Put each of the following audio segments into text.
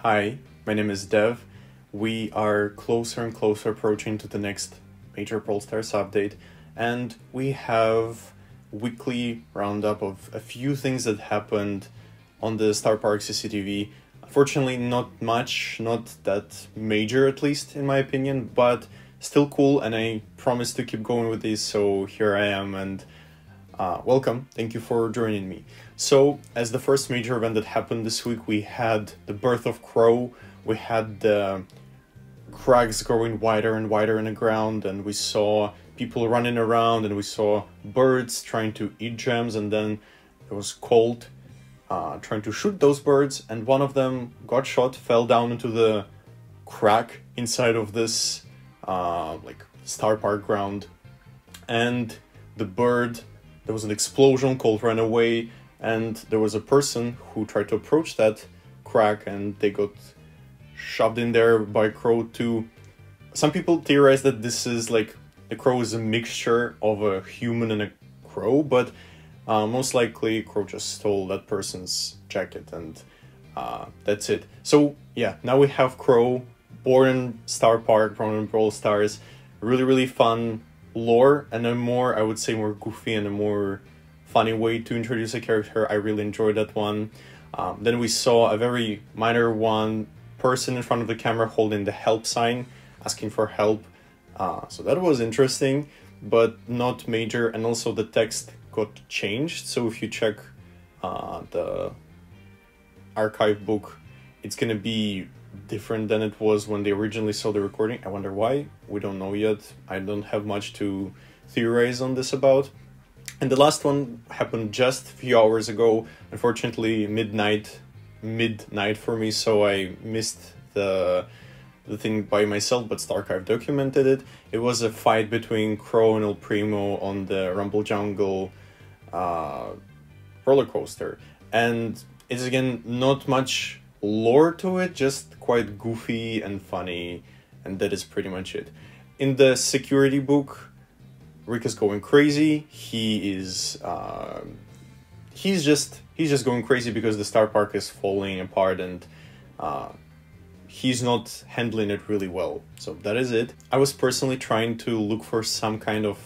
Hi, my name is Dev. We are closer and closer approaching to the next major Brawl Stars update, and we have weekly roundup of a few things that happened on the StarrPark CCTV. Unfortunately, not much, not that major at least in my opinion, but still cool, and I promise to keep going with this, so here I am, and welcome. Thank you for joining me. So, as the first major event that happened this week, we had the birth of Crow, we had the cracks growing wider and wider in the ground, and we saw people running around, and we saw birds trying to eat gems, and then there was Colt trying to shoot those birds, and one of them got shot, fell down into the crack inside of this StarrPark ground, and the bird, there was an explosion, Colt ran away, and there was a person who tried to approach that crack, and they got shoved in there by Crow too. Some people theorize that this is like, the Crow is a mixture of a human and a crow, but most likely Crow just stole that person's jacket, and that's it. So yeah, now we have Crow, born in StarrPark, born in Brawl Stars. Really fun lore, and a more, I would say, more goofy and a more funny way to introduce a character. I really enjoyed that one. Then we saw a very minor one, person in front of the camera holding the help sign, asking for help. So that was interesting, but not major. And also the text got changed. So if you check the archive book, it's gonna be different than it was when they originally saw the recording. I wonder why. We don't know yet. I don't have much to theorize on this about. And the last one happened just a few hours ago. Unfortunately, midnight for me, so I missed the thing by myself, but StarrCarve documented it. It was a fight between Crow and El Primo on the Rumble Jungle roller coaster. And it's, again, not much lore to it, just quite goofy and funny, and that is pretty much it. In the security book, Rick is going crazy. He's just going crazy because the StarrPark is falling apart, and he's not handling it really well. So that is it. I was personally trying to look for some kind of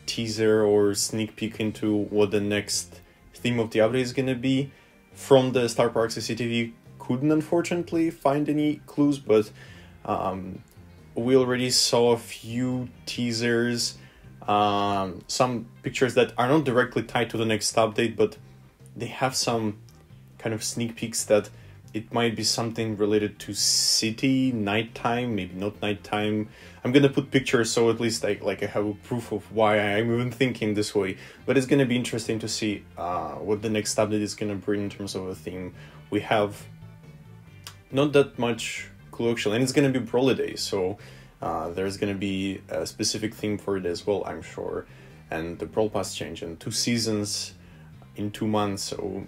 teaser or sneak peek into what the next theme of the update is gonna be from the StarrPark CCTV. Couldn't unfortunately find any clues, but we already saw a few teasers, some pictures that are not directly tied to the next update, but they have some kind of sneak peeks that it might be something related to city, nighttime, maybe not nighttime. I'm gonna put pictures so at least I have a proof of why I'm even thinking this way. But it's gonna be interesting to see what the next update is gonna bring in terms of a theme. We have not that much clue actually, and it's gonna be brawl-related, so there's gonna be a specific theme for it as well, I'm sure. And the Brawl Pass change in 2 seasons in 2 months, so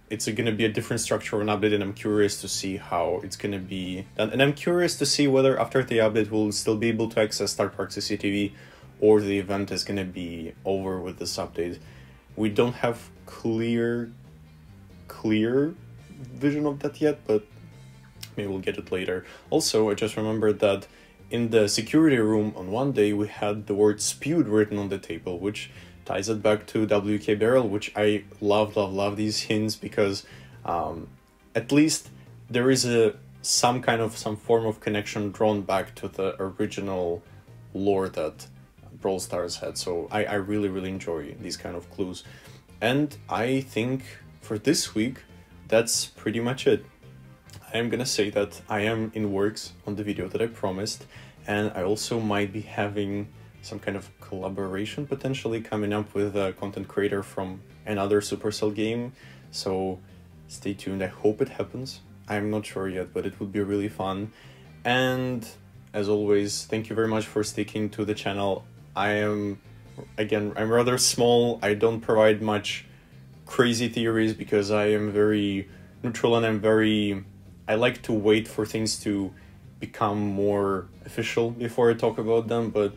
it's gonna be a different structure of an update, and I'm curious to see how it's gonna be done. And I'm curious to see whether after the update we'll still be able to access StarrPark CCTV, or the event is gonna be over with this update. We don't have clear vision of that yet, but maybe we'll get it later. Also, I just remembered that in the security room on one day we had the word spewed written on the table, which ties it back to WK Barrel, which I love these hints, because at least there is some form of connection drawn back to the original lore that Brawl Stars had. So I really enjoy these kind of clues. And I think for this week, that's pretty much it. I'm gonna say that I am in works on the video that I promised, and I also might be having some kind of collaboration potentially coming up with a content creator from another Supercell game, so stay tuned. I hope it happens. I'm not sure yet, but it would be really fun. And as always, thank you very much for sticking to the channel. I'm rather small. I don't provide much crazy theories because I am very neutral, and I like to wait for things to become more official before I talk about them, but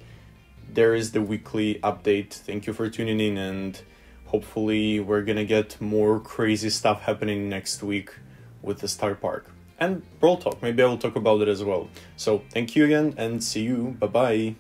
there is the weekly update. Thank you for tuning in, and hopefully we're gonna get more crazy stuff happening next week with the StarrPark. and Brawl Talk. Maybe I will talk about it as well. So thank you again, and see you. Bye bye.